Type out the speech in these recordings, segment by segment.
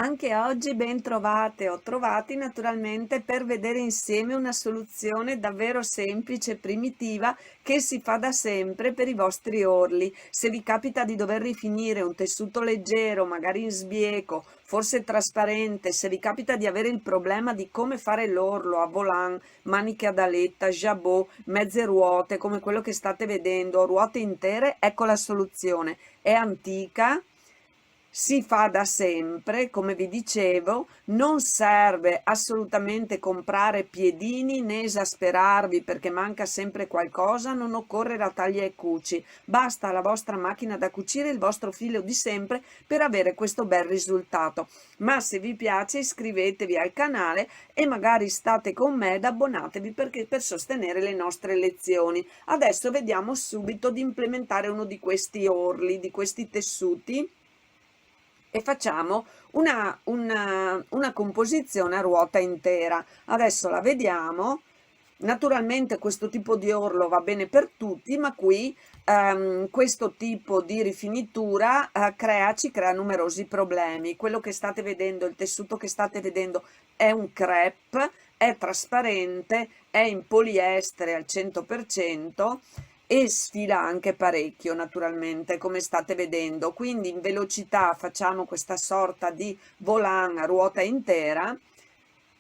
Anche oggi ben trovate o trovati naturalmente per vedere insieme una soluzione davvero semplice e primitiva che si fa da sempre per i vostri orli. Se vi capita di dover rifinire un tessuto leggero, magari in sbieco, forse trasparente, se vi capita di avere il problema di come fare l'orlo a volant, maniche ad aletta, jabot, mezze ruote, come quello che state vedendo, ruote intere, ecco la soluzione. È antica, si fa da sempre, come vi dicevo, non serve assolutamente comprare piedini né esasperarvi perché manca sempre qualcosa, non occorre la taglia e cuci, basta la vostra macchina da cucire, il vostro filo di sempre per avere questo bel risultato. Ma se vi piace iscrivetevi al canale e magari state con me ed abbonatevi per sostenere le nostre lezioni. Adesso vediamo subito di implementare uno di questi orli, di questi tessuti, e facciamo una composizione a ruota intera. Adesso la vediamo. Naturalmente questo tipo di orlo va bene per tutti, ma qui questo tipo di rifinitura ci crea numerosi problemi. Quello che state vedendo, il tessuto che state vedendo è un crepe, è trasparente, è in poliestere al 100% e sfila anche parecchio naturalmente, come state vedendo. Quindi in velocità facciamo questa sorta di volant a ruota intera.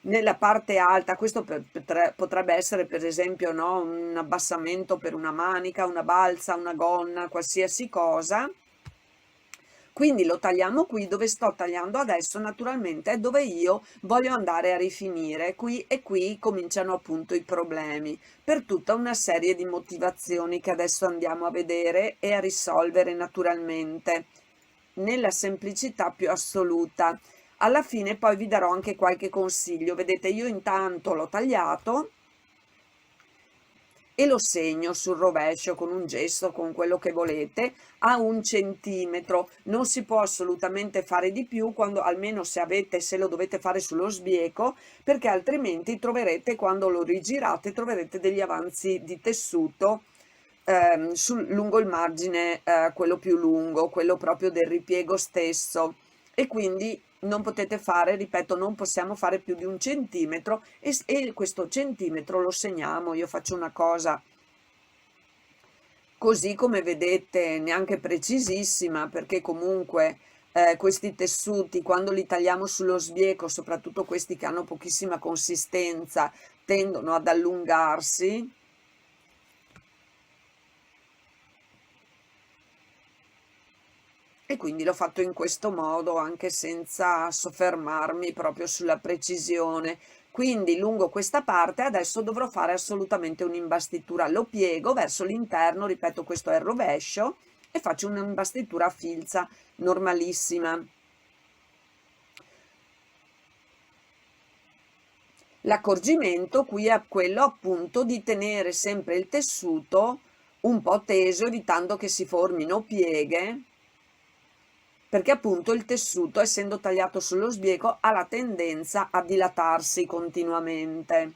Nella parte alta, questo potrebbe essere per esempio, no, un abbassamento per una manica, una balza, una gonna, qualsiasi cosa. Quindi lo tagliamo qui, dove sto tagliando adesso naturalmente è dove io voglio andare a rifinire, qui e qui cominciano appunto i problemi, per tutta una serie di motivazioni che adesso andiamo a vedere e a risolvere naturalmente, nella semplicità più assoluta. Alla fine poi vi darò anche qualche consiglio. Vedete, io intanto l'ho tagliato e lo segno sul rovescio con un gesso, con quello che volete, a 1 centimetro. Non si può assolutamente fare di più, quando, almeno se lo dovete fare sullo sbieco, perché altrimenti troverete, quando lo rigirate, troverete degli avanzi di tessuto lungo il margine, quello più lungo, quello proprio del ripiego stesso, e quindi non potete fare, ripeto, non possiamo fare più di 1 centimetro, e questo centimetro lo segniamo. Io faccio una cosa così, come vedete, neanche precisissima, perché comunque questi tessuti, quando li tagliamo sullo sbieco, soprattutto questi che hanno pochissima consistenza, tendono ad allungarsi. E quindi l'ho fatto in questo modo, anche senza soffermarmi proprio sulla precisione. Quindi lungo questa parte adesso dovrò fare assolutamente un'imbastitura. Lo piego verso l'interno, ripeto, questo è il rovescio, e faccio un'imbastitura a filza normalissima. L'accorgimento qui è quello appunto di tenere sempre il tessuto un po' teso, evitando che si formino pieghe, perché appunto il tessuto, essendo tagliato sullo sbieco, ha la tendenza a dilatarsi continuamente.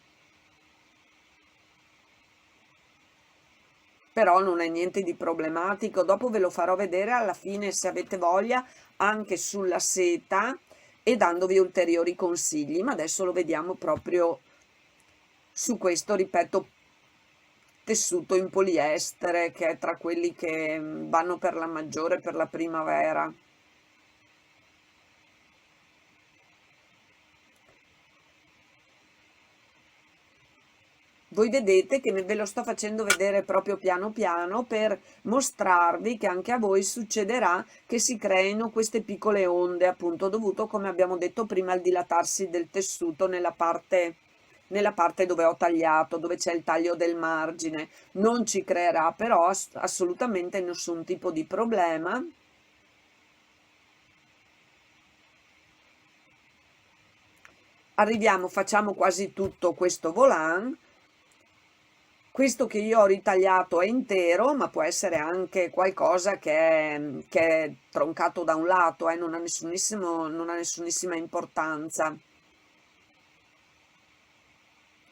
Però non è niente di problematico, dopo ve lo farò vedere alla fine, se avete voglia, anche sulla seta e dandovi ulteriori consigli, ma adesso lo vediamo proprio su questo, ripeto, tessuto in poliestere, che è tra quelli che vanno per la maggiore per la primavera. Voi vedete che ve lo sto facendo vedere proprio piano piano per mostrarvi che anche a voi succederà che si creino queste piccole onde, appunto dovuto, come abbiamo detto prima, al dilatarsi del tessuto nella parte dove ho tagliato, dove c'è il taglio del margine. Non ci creerà però assolutamente nessun tipo di problema. Arriviamo, facciamo quasi tutto questo volant. Questo che io ho ritagliato è intero, ma può essere anche qualcosa che è troncato da un lato, non ha non ha nessunissima importanza.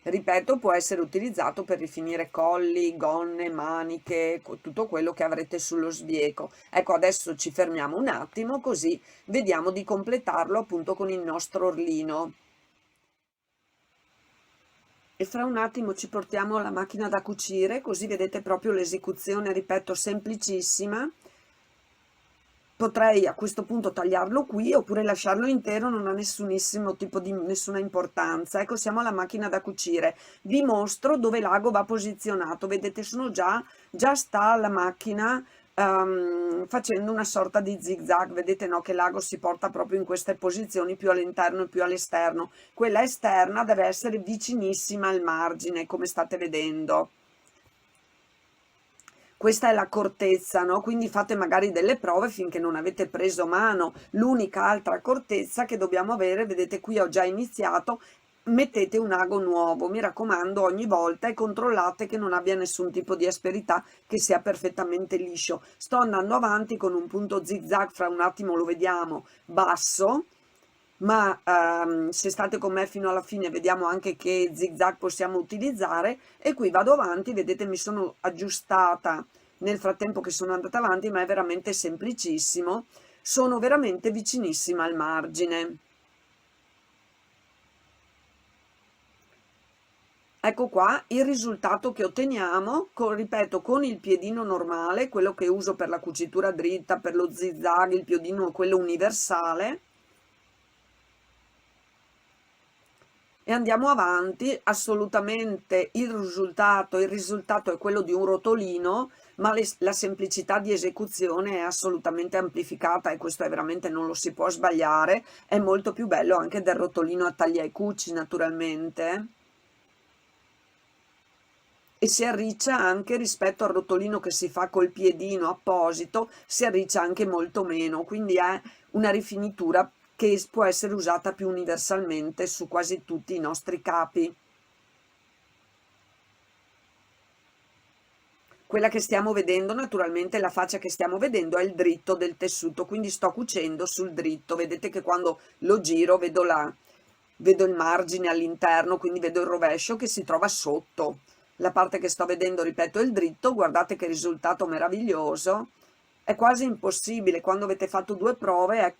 Ripeto, può essere utilizzato per rifinire colli, gonne, maniche, tutto quello che avrete sullo sbieco. Ecco, adesso ci fermiamo un attimo così vediamo di completarlo appunto con il nostro orlino. E fra un attimo ci portiamo la macchina da cucire, così vedete proprio l'esecuzione, ripeto, semplicissima. Potrei a questo punto tagliarlo qui oppure lasciarlo intero, non ha nessunissimo tipo di nessuna importanza. Ecco, siamo alla macchina da cucire. Vi mostro dove l'ago va posizionato. Vedete, già sta la macchina facendo una sorta di zig-zag. Vedete, no, che l'ago si porta proprio in queste posizioni, più all'interno e più all'esterno. Quella esterna deve essere vicinissima al margine, come state vedendo. Questa è l'accortezza, no? Quindi fate magari delle prove finché non avete preso mano. L'unica altra accortezza che dobbiamo avere, vedete qui ho già iniziato, mettete un ago nuovo, mi raccomando ogni volta, e controllate che non abbia nessun tipo di asperità, che sia perfettamente liscio. Sto andando avanti con un punto zigzag, fra un attimo lo vediamo, basso, ma se state con me fino alla fine vediamo anche che zigzag possiamo utilizzare, e qui vado avanti, vedete mi sono aggiustata nel frattempo che sono andata avanti, ma è veramente semplicissimo, sono veramente vicinissima al margine. Ecco qua il risultato che otteniamo, ripeto, con il piedino normale, quello che uso per la cucitura dritta, per lo zigzag, il piedino quello universale. E andiamo avanti. Assolutamente il risultato è quello di un rotolino, ma la semplicità di esecuzione è assolutamente amplificata, e questo è veramente, non lo si può sbagliare. È molto più bello anche del rotolino a taglia e cuci, naturalmente, e si arriccia anche rispetto al rotolino che si fa col piedino apposito, si arriccia anche molto meno, quindi è una rifinitura che può essere usata più universalmente su quasi tutti i nostri capi. Quella che stiamo vedendo, naturalmente la faccia che stiamo vedendo è il dritto del tessuto, quindi sto cucendo sul dritto. Vedete che quando lo giro vedo il margine all'interno, quindi vedo il rovescio che si trova sotto. La parte che sto vedendo, ripeto, è il dritto. Guardate che risultato meraviglioso. È quasi impossibile, quando avete fatto due prove, è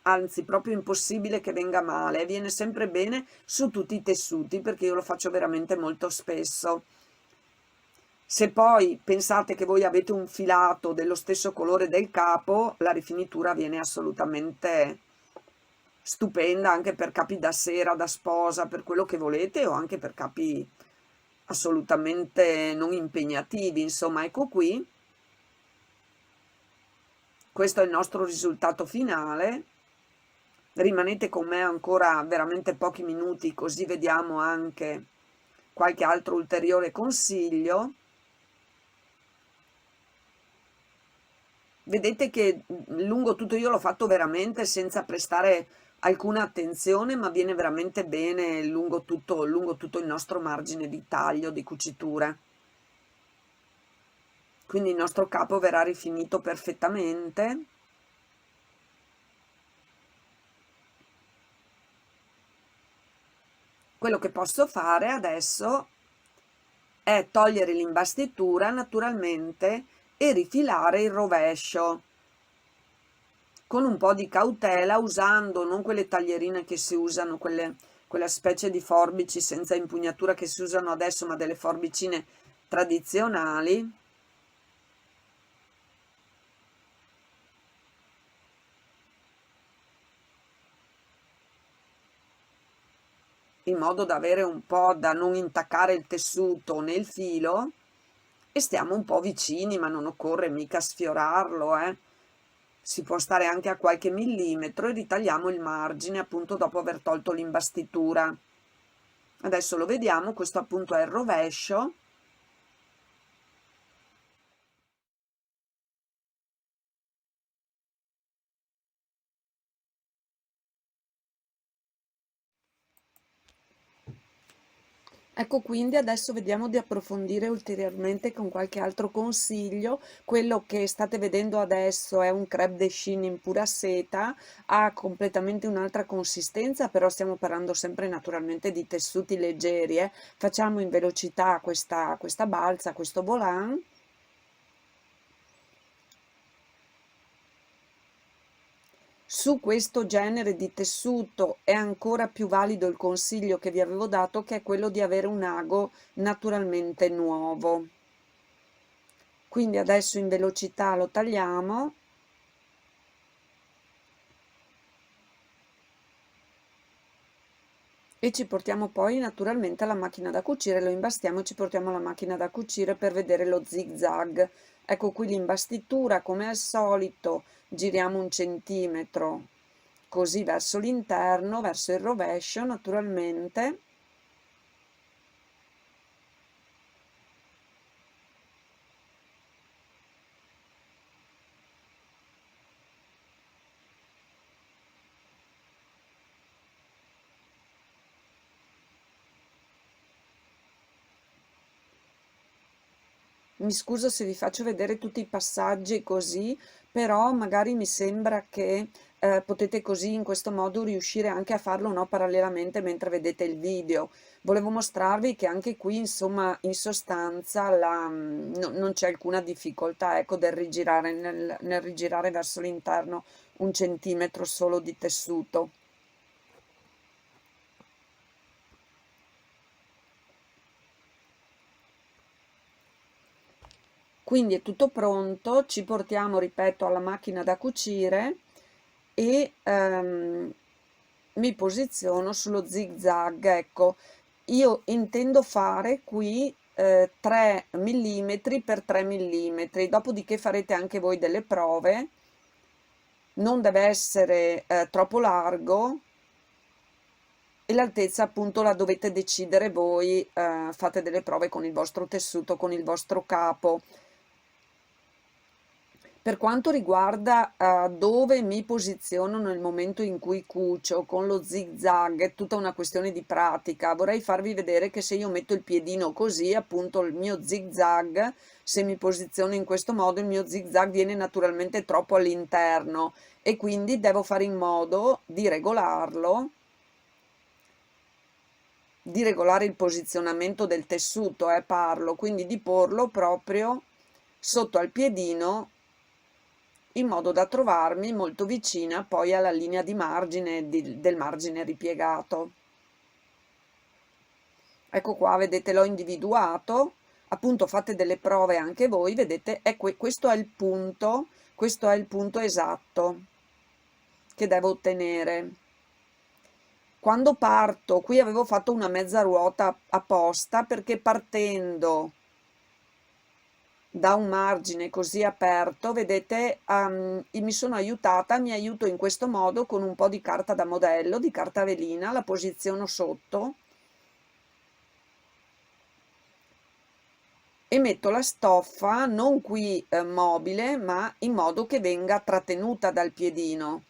anzi proprio impossibile che venga male. Viene sempre bene su tutti i tessuti, perché io lo faccio veramente molto spesso. Se poi pensate che voi avete un filato dello stesso colore del capo, la rifinitura viene assolutamente stupenda, anche per capi da sera, da sposa, per quello che volete, o anche per capi assolutamente non impegnativi. Insomma, ecco qui, questo è il nostro risultato finale. Rimanete con me ancora veramente pochi minuti, così vediamo anche qualche altro ulteriore consiglio. Vedete che lungo tutto io l'ho fatto veramente senza prestare alcuna attenzione, ma viene veramente bene lungo tutto il nostro margine di taglio, di cucitura. Quindi il nostro capo verrà rifinito perfettamente. Quello che posso fare adesso è togliere l'imbastitura, naturalmente, e rifilare il rovescio con un po' di cautela, usando non quelle taglierine che si usano, quella specie di forbici senza impugnatura che si usano adesso, ma delle forbicine tradizionali. In modo da avere un po', da non intaccare il tessuto nel filo, e stiamo un po' vicini, ma non occorre mica sfiorarlo, si può stare anche a qualche millimetro, e ritagliamo il margine appunto dopo aver tolto l'imbastitura. Adesso lo vediamo, questo appunto è il rovescio. Ecco, quindi adesso vediamo di approfondire ulteriormente con qualche altro consiglio. Quello che state vedendo adesso è un crêpe de Chine in pura seta, ha completamente un'altra consistenza, però stiamo parlando sempre naturalmente di tessuti leggeri, eh. Facciamo in velocità questa balza, questo volant. Su questo genere di tessuto è ancora più valido il consiglio che vi avevo dato, che è quello di avere un ago naturalmente nuovo. Quindi adesso in velocità lo tagliamo. E ci portiamo poi naturalmente alla macchina da cucire, lo imbastiamo e ci portiamo alla macchina da cucire per vedere lo zig zag. Ecco qui l'imbastitura, come al solito, giriamo 1 centimetro così verso l'interno, verso il rovescio naturalmente. Mi scuso se vi faccio vedere tutti i passaggi così, però magari mi sembra che potete così in questo modo riuscire anche a farlo, no, parallelamente mentre vedete il video. Volevo mostrarvi che anche qui, insomma, in sostanza non c'è alcuna difficoltà, ecco, del rigirare, nel rigirare verso l'interno 1 centimetro solo di tessuto. Quindi è tutto pronto, ci portiamo, ripeto, alla macchina da cucire e mi posiziono sullo zig zag. Ecco, io intendo fare qui 3 mm per 3 mm, dopodiché farete anche voi delle prove, non deve essere troppo largo e l'altezza appunto la dovete decidere voi, fate delle prove con il vostro tessuto, con il vostro capo. Per quanto riguarda dove mi posiziono nel momento in cui cucio con lo zig zag, è tutta una questione di pratica. Vorrei farvi vedere che se io metto il piedino così, appunto il mio zig zag, se mi posiziono in questo modo, il mio zig zag viene naturalmente troppo all'interno e quindi devo fare in modo di regolarlo, di regolare il posizionamento del tessuto, parlo, quindi di porlo proprio sotto al piedino in modo da trovarmi molto vicina poi alla linea di margine del margine ripiegato. Ecco qua, vedete, l'ho individuato, appunto fate delle prove anche voi, vedete, questo è il punto esatto che devo ottenere. Quando parto, qui avevo fatto una mezza ruota apposta perché partendo da un margine così aperto, vedete, mi sono aiutata, mi aiuto in questo modo con un po' di carta da modello, di carta velina, la posiziono sotto e metto la stoffa non qui mobile, ma in modo che venga trattenuta dal piedino.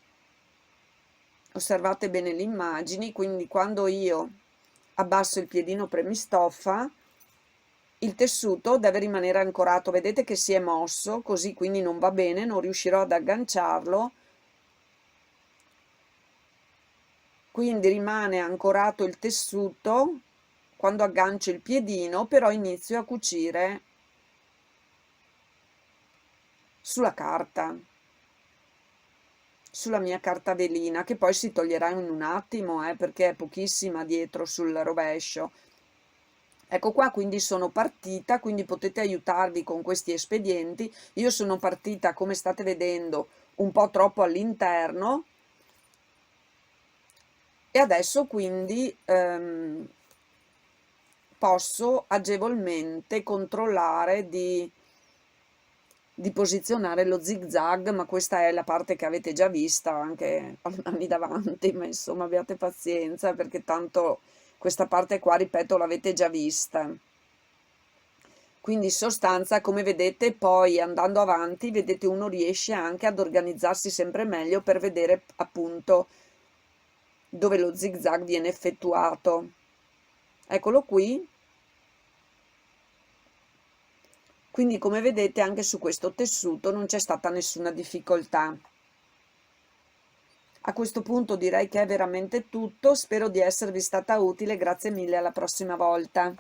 Osservate bene le immagini, quindi quando io abbasso il piedino premistoffa, il tessuto deve rimanere ancorato, vedete che si è mosso, così quindi non va bene, non riuscirò ad agganciarlo, quindi rimane ancorato il tessuto quando aggancio il piedino, però inizio a cucire sulla carta, sulla mia carta velina, che poi si toglierà in un attimo, perché è pochissima dietro sul rovescio. Ecco qua, quindi sono partita, quindi potete aiutarvi con questi espedienti. Io sono partita, come state vedendo, un po' troppo all'interno e adesso quindi posso agevolmente controllare di posizionare lo zig zag, ma questa è la parte che avete già vista anche anni davanti, ma insomma abbiate pazienza perché tanto questa parte qua, ripeto, l'avete già vista. Quindi in sostanza, come vedete, poi andando avanti, vedete, uno riesce anche ad organizzarsi sempre meglio per vedere appunto dove lo zig zag viene effettuato. Eccolo qui, Quindi come vedete anche su questo tessuto non c'è stata nessuna difficoltà. A questo punto direi che è veramente tutto, spero di esservi stata utile, grazie mille, alla prossima volta.